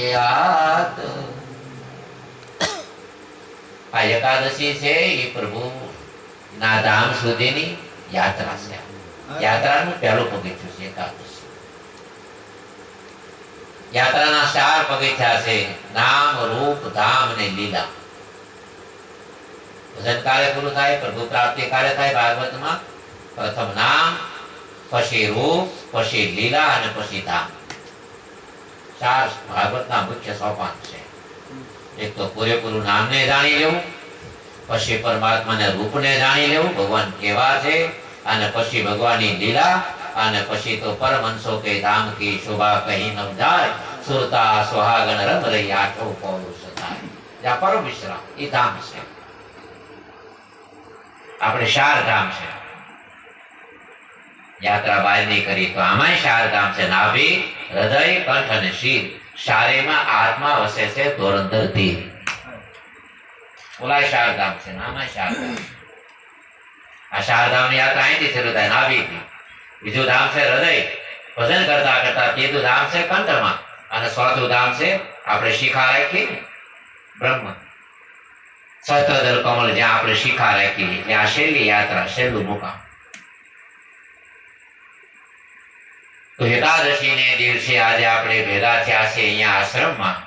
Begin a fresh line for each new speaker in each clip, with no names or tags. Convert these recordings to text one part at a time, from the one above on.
યાદ. આ એકાદશી છે એ પ્રભુ ના ધામ સુધીની યાત્રા છે. યાત્રાનું પહેલું પગથિયું છે એકાદશી. યાત્રાના 4 પગથિયા છે: નામ, રૂપ, ધામ અને લીલા. ભજન કાર્ય પૂરું થાય, પ્રભુ પ્રાપ્તિ કાર્ય થાય. ભાગવતમાં પ્રથમ નામ, પછી રૂપ, પછી લીલા અને પછી ધામ. 4 ભાગવતના મુખ્ય સોપાન છે. એક તો પૂરેપૂરું નામને જાણી લેવું, પછી પરમાત્માને રૂપને જાણી લેવું, ભગવાન કેવા છે, અને પછી ભગવાનની લીલા, અને પછી તો પરમહંસો કે ધામ કી શોભા કહી ન જાય, સુરતા સુહાગણ રમ રહી આઠો પૌરુષ થાય. જ્યાં પરમ વિશ્રામ એ ધામ છે. આપણે 4 ધામ છે. યાત્રા બહારની કરી તો આમાંય 4 ધામ છે: નાભી, હૃદય, કંઠ અને શિર. શારેમાં આત્મા વસે છે ધોરંધર ધીર. ઓલા 4 ધામ છે, આમાંય 4 ધામ. આ 4 ધામની યાત્રા અહીંથી શરૂ થાય, નાભીથી. બીજું ધામ છે હૃદય, ભજન કરતા કરતા. ત્રીજું ધામ છે કંઠમાં, અને ચોથું ધામ છે આપણે શિખા રાખી બ્રહ્મ, સહસ્ત્રદળ કમળ, જ્યાં આપણે શિખા રાખી, ત્યાં છેલ્લી યાત્રા, છેલ્લું મુકામ. તો એકાદશી ને દિવસે આજે આપણે ભેગા થયા છે અહીંયા આશ્રમમાં.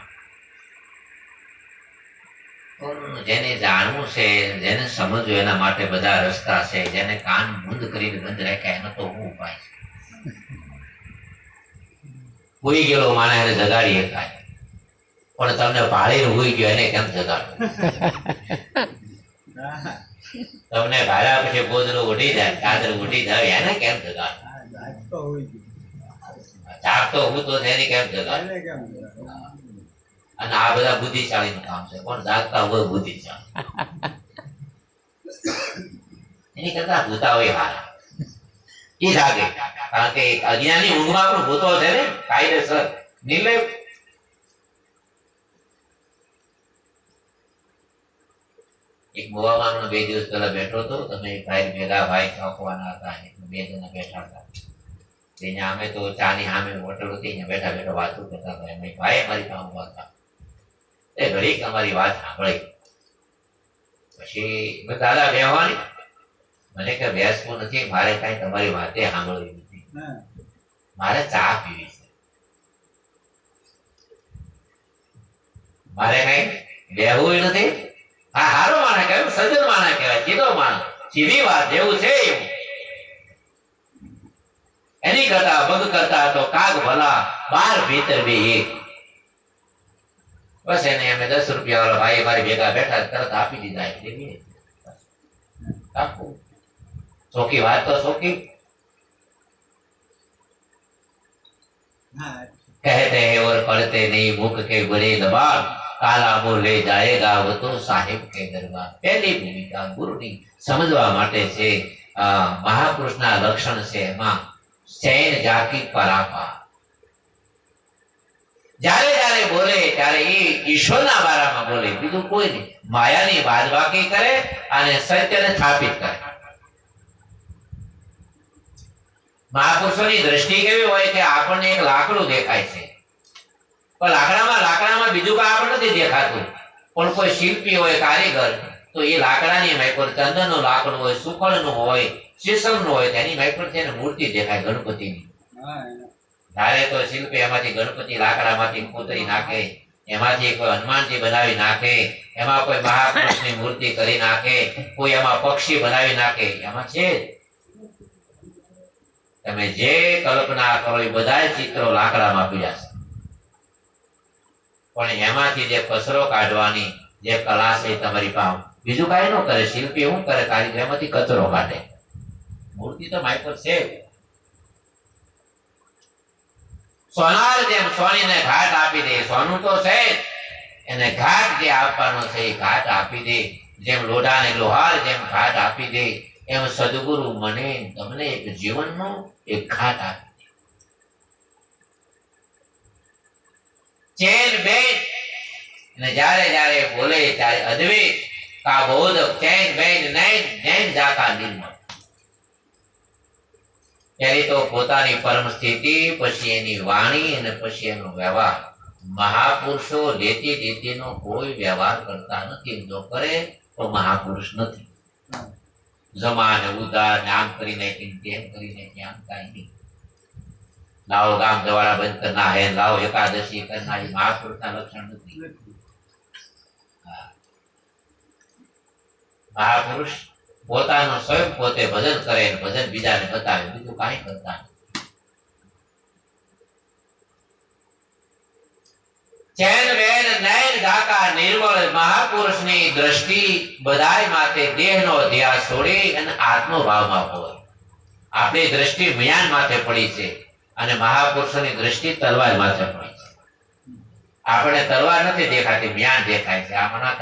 જેને જાણવું છે, જેને સમજવું, એના માટે બધા રસ્તા છે. જેને કાન બંધ કરીને બંધ રાખ્યા એનો તો હું ઉપાય છે. હોઈ ગયેલો માને એને જગાડી શકાય, પણ તમને ભાળીને હોઈ ગયો એને કેમ જગાડવું? તમને ભાડ્યા પછી ગોદડું ઉઠી જાય, ચાદર ઉઠી જાય, એને કેમ જગાડવું? જાગતો હું તો એની કેમ જગાડવું? અને આ બધા બુદ્ધિશાળી નું કામ છે. પણ જાગતા હોય બુદ્ધિશાળી, એની કરતા ભૂતા હોય હારા. એ જાગે, કારણ કે અજ્ઞાની ઊંઘમાં આપણું ભૂતો છે ને કાયદેસર નિર્લય. એક ગોવામાં 2 દિવસ પહેલા બેઠો હતો. તમે ભાઈ ભેગા ભાઈ ચોકવાના હતા, 2 જણા બેઠા હતા. ત્યાં અમે તો ચાની સામે હોટલ હતી, ત્યાં બેઠા બેઠા વાતો કરતા હતા. ભાઈ અમારી પાસે ઉભા હતા. એ ઘડીક અમારી વાત સાંભળી. પછી મેં દાદા બેહવાની, મને કે બેસવું નથી, મારે કઈ તમારી વાતે સાંભળવી નથી, મારે ચા પીવી છે, મારે કઈ બેહવું નથી. હા, હારો માણા કહેવાય, સજ્જન માણા કહેવાય, સીધો માણસ, સીધી વાત, જેવું છે એવું. એની કરતા બગ કરતા તો કાગ ભલા, 12 ભીતર બે એક. બસ એને અમે 10 રૂપિયા વાળા ભાઈ મારી ભેગા બેઠા, તરત આપી દીધા. ચોકી વાત તો ચોકી. कहते हैं और पढ़ते नहीं, मुख के बड़े दबाव, काला मुंह ले जाएगा वो तो साहिब के दरबार. પહેલી ભૂમિકા ગુરુની સમજવા માટે છે. મહાપુરુષના લક્ષણ છે એમાં ચૈન જાકી પરાપા. જ્યારે જ્યારે બોલે ત્યારે એ ઈશ્વરના બારામાં બોલે, બીજું કોઈ નહીં. માયાની બાદબાકી કરે અને સત્યને સ્થાપિત કરે. મહાપુરુષોની દ્રષ્ટિ કેવી હોય કે આપણને એક લાકડું દેખાય છે, પણ લાકડામાં બીજું કાંઈ આપણને નથી દેખાતું. પણ કોઈ શિલ્પી હોય, કારીગર, તો એ લાકડાની માઇપર ચંદનનું લાકડું હોય, સુખડનું હોય, શીશમનું હોય, તેની માઇપર છે મૂર્તિ દેખાય ગણપતિની. ત્યારે તો શિલ્પી એમાંથી ગણપતિ લાકડામાંથી કોતરી નાખે, એમાંથી કોઈ હનુમાનજી બનાવી નાખે, એમાં કોઈ મહાપુરુષની મૂર્તિ કરી નાખે, કોઈ એમાં પક્ષી બનાવી નાખે. એમાં છે તમે જે કલ્પના કરો એ બધા ચિત્રો લાકડામાં પીડ્યા છે, પણ એમાંથી જે કચરો કાઢવાની જે કલા છે તમારી પાસે બીજું કાંઈ ન કરે. શિલ્પી શું કરે? કારીગર એમાંથી કચરો કાઢે. મૂર્તિ તો માઇક પર છે. સોનાર જેમ સોનીને ઘાટ આપી દે, સોનું તો છે, એને ઘાટ જે આપવાનો છે એ ઘાટ આપી દે. જેમ લોઢાને લોહાર જેમ ઘાટ આપી દે, એમ સદગુરુ મને તમને એક જીવનનો એક ઘાટ આપી દે. ચેન બેન અને જ્યારે જ્યારે બોલે ત્યારે અદ્વૈત કા બોધ ચેન બેન નૈન નૈન જાકા નિર્મળ. ત્યારે તો પોતાની પરમ સ્થિતિ, પછી એની વાણી અને પછી એનો વ્યવહાર મહાપુરુષો લેતી દેતીનો કોઈ વ્યવહાર કરતા નથી. જો કરે તો મહાપુરુષ નથી. જમા ને ઉદાર ને આમ કરી નાખી તેમ કરી નાખી, આમ કાંઈ નહીં. લાવો ગામ જવાળા બંધ કરના હે, લાવો એકાદશી કરના, એ મહાપુરુષના લક્ષણ નથી. મહાપુરુષ પોતાનો સ્વયં પોતે ભજન કરે, ભજન બીજાને બતાવે, બીજું કાંઈ કરતા નથી. ચેન વેન નયન ઢાકા નિર્મળ મહાપુરુષની દ્રષ્ટિ બધાય માથે દેહનો ધ્યાસ છોડી અને આત્મભાવમાં હોય. આપણી દ્રષ્ટિ જ્ઞાન માથે પડી છે અને મહાપુરુષોની દ્રષ્ટિ તલવાર માથે પડી છે. આપણે તલવાર નથી દેખાતી, જ્ઞાન દેખાય છે. આમાં